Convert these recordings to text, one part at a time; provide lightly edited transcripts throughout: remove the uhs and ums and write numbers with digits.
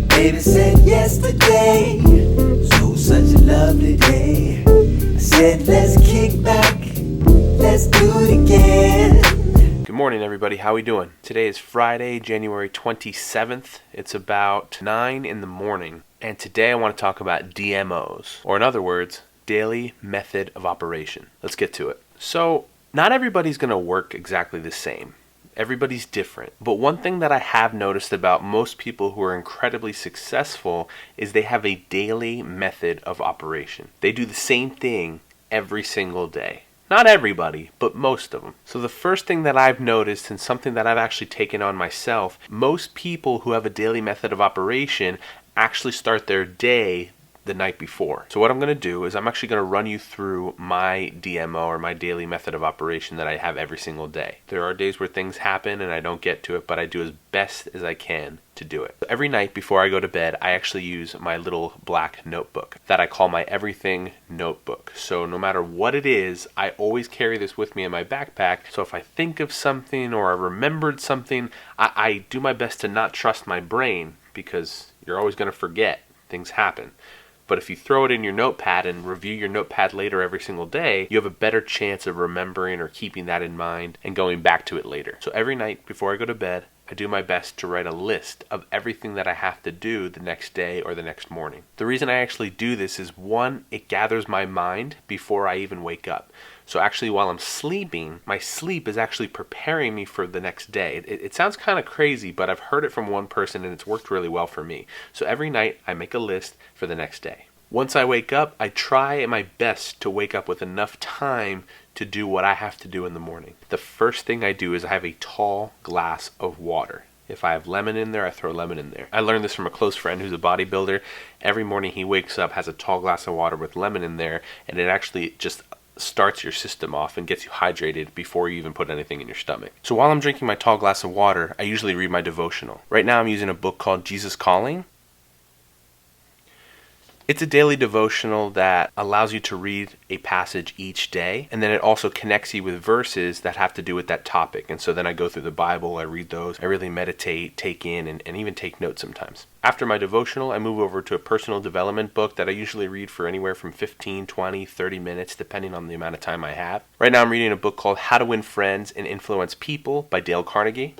Baby said yesterday, so such a lovely day. I said let's kick back, let's do it again. Good morning, everybody. How we doing? Today is Friday, January 27th. It's about 9 in the morning. And today I want to talk about DMOs, or in other words, daily method of operation. Let's get to it. So, not everybody's going to work exactly the same. Everybody's different. But one thing that I have noticed about most people who are incredibly successful is they have a daily method of operation. They do the same thing every single day. Not everybody, but most of them. So the first thing that I've noticed, and something that I've actually taken on myself, most people who have a daily method of operation actually start their day the night before. So what I'm going to do is I'm actually going to run you through my DMO, or my daily method of operation, that I have every single day. There are days where things happen and I don't get to it, but I do as best as I can to do it. Every night before I go to bed, I actually use my little black notebook that I call my everything notebook. So no matter what it is, I always carry this with me in my backpack. So if I think of something or I remembered something, I do my best to not trust my brain, because you're always going to forget. Things happen. But if you throw it in your notepad and review your notepad later every single day, you have a better chance of remembering or keeping that in mind and going back to it later. So every night before I go to bed, I do my best to write a list of everything that I have to do the next day or the next morning. The reason I actually do this is, one, it gathers my mind before I even wake up. So actually while I'm sleeping, my sleep is actually preparing me for the next day. It sounds kind of crazy, but I've heard it from one person and it's worked really well for me. So every night I make a list for the next day. Once I wake up, I try my best to wake up with enough time to do what I have to do in the morning. The first thing I do is I have a tall glass of water. If I have lemon in there, I throw lemon in there. I learned this from a close friend who's a bodybuilder. Every morning he wakes up, has a tall glass of water with lemon in there, and it actually just starts your system off and gets you hydrated before you even put anything in your stomach. So while I'm drinking my tall glass of water, I usually read my devotional. Right now I'm using a book called Jesus Calling. It's a daily devotional that allows you to read a passage each day, and then it also connects you with verses that have to do with that topic. And so then I go through the Bible, I read those, I really meditate, take in, and even take notes sometimes. After my devotional, I move over to a personal development book that I usually read for anywhere from 15, 20, 30 minutes, depending on the amount of time I have. Right now I'm reading a book called How to Win Friends and Influence People by Dale Carnegie.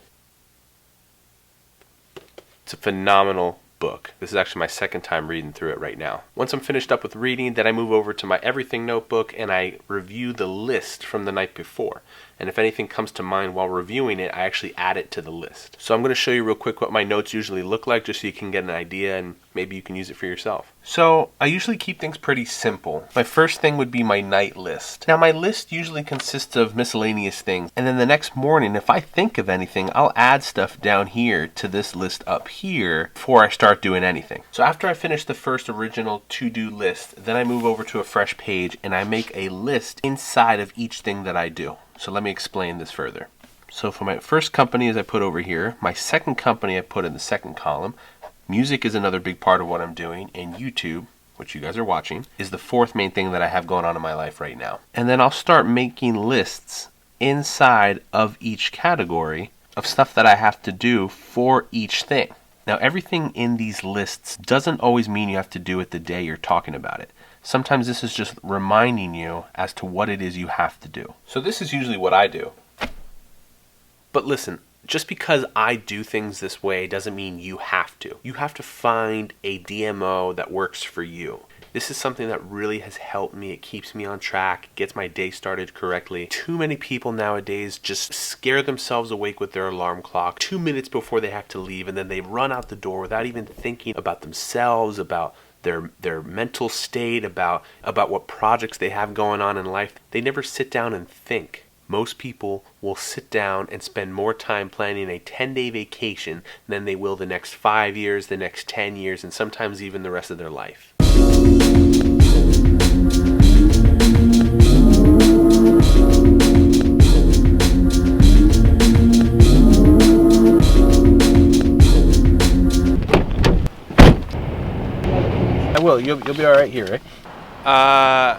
It's a phenomenal book. This is actually my second time reading through it right now. Once I'm finished up with reading, then I move over to my everything notebook and I review the list from the night before. And if anything comes to mind while reviewing it, I actually add it to the list. So I'm going to show you real quick what my notes usually look like, just so you can get an idea and maybe you can use it for yourself. So I usually keep things pretty simple. My first thing would be my night list. Now my list usually consists of miscellaneous things, and then the next morning, if I think of anything, I'll add stuff down here to this list up here before I start doing anything. So after I finish the first original to-do list, then I move over to a fresh page and I make a list inside of each thing that I do. So let me explain this further. So for my first company, as I put over here, my second company I put in the second column. Music is another big part of what I'm doing, and YouTube, which you guys are watching, is the fourth main thing that I have going on in my life right now. And then I'll start making lists inside of each category of stuff that I have to do for each thing. Now everything in these lists doesn't always mean you have to do it the day you're talking about it. Sometimes this is just reminding you as to what it is you have to do. So this is usually what I do. But listen, just because I do things this way doesn't mean you have to. You have to find a DMO that works for you. This is something that really has helped me. It keeps me on track, gets my day started correctly. Too many people nowadays just scare themselves awake with their alarm clock 2 minutes before they have to leave, and then they run out the door without even thinking about themselves, about their mental state, about what projects they have going on in life. They never sit down and think. most people will sit down and spend more time planning a 10-day vacation than they will the next 5 years, the next 10 years, and sometimes even the rest of their life. I will. You'll be all right here, right? I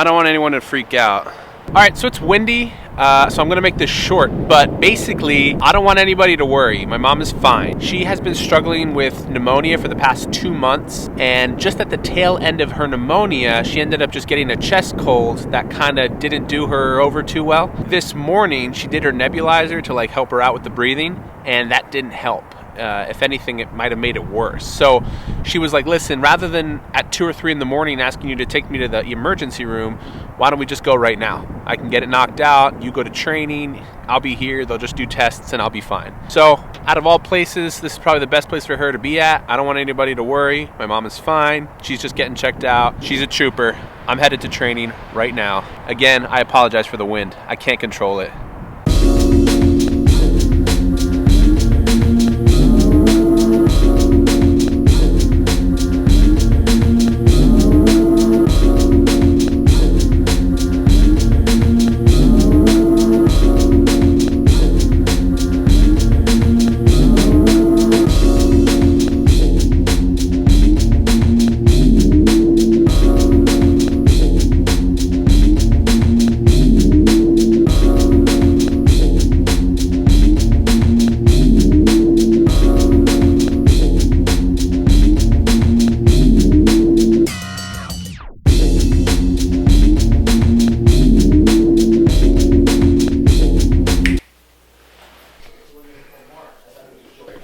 don't want anyone to freak out. All right, so it's windy, so I'm going to make this short, but basically, I don't want anybody to worry. My mom is fine. She has been struggling with pneumonia for the past 2 months, and just at the tail end of her pneumonia, she ended up just getting a chest cold that kind of didn't do her over too well. This morning, she did her nebulizer to like help her out with the breathing, and that didn't help. If anything, it might have made it worse. So she was like, listen, rather than at 2 or 3 in the morning asking you to take me to the emergency room, why don't we just go right now? I can get it knocked out. You go to training. I'll be here. They'll just do tests and I'll be fine. So out of all places, this is probably the best place for her to be at. I don't want anybody to worry. My mom is fine. She's just getting checked out. She's a trooper. I'm headed to training right now. Again, I apologize for the wind. I can't control it.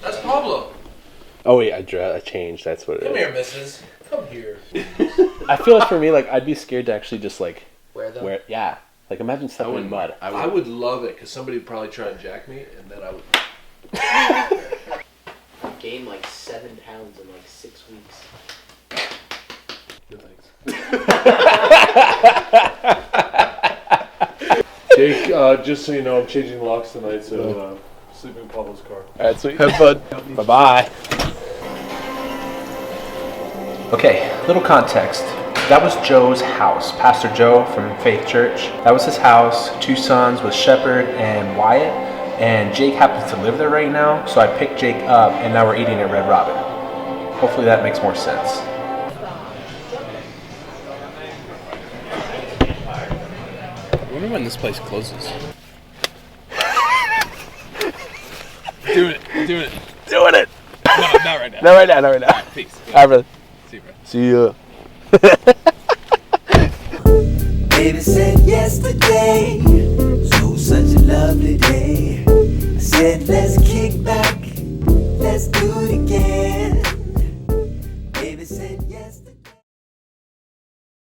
That's Pablo. Oh wait, I changed. That's what it is. Come here, missus. Come here. I feel like for me, like I'd be scared to actually just like Wear them? wear. Yeah, like imagine stepping in mud. I would love it because somebody would probably try and jack me, and then I would. Gained like 7 pounds in like 6 weeks. No thanks. Jake, just so you know, I'm changing locks tonight, so sleeping in Pablo's car. All right, sweet. Have fun. Bye-bye. Okay, little context. That was Joe's house. Pastor Joe from Faith Church. That was his house. 2 sons with Shepherd and Wyatt. And Jake happens to live there right now, so I picked Jake up, and now we're eating at Red Robin. Hopefully that makes more sense. I wonder when this place closes. Doing it. Doing it! No, not right now. Not right now, not right now. Peace. All right, brother. See you, bro. See ya. Baby said yesterday, so such a lovely day. I said let's kick back, let's do it again.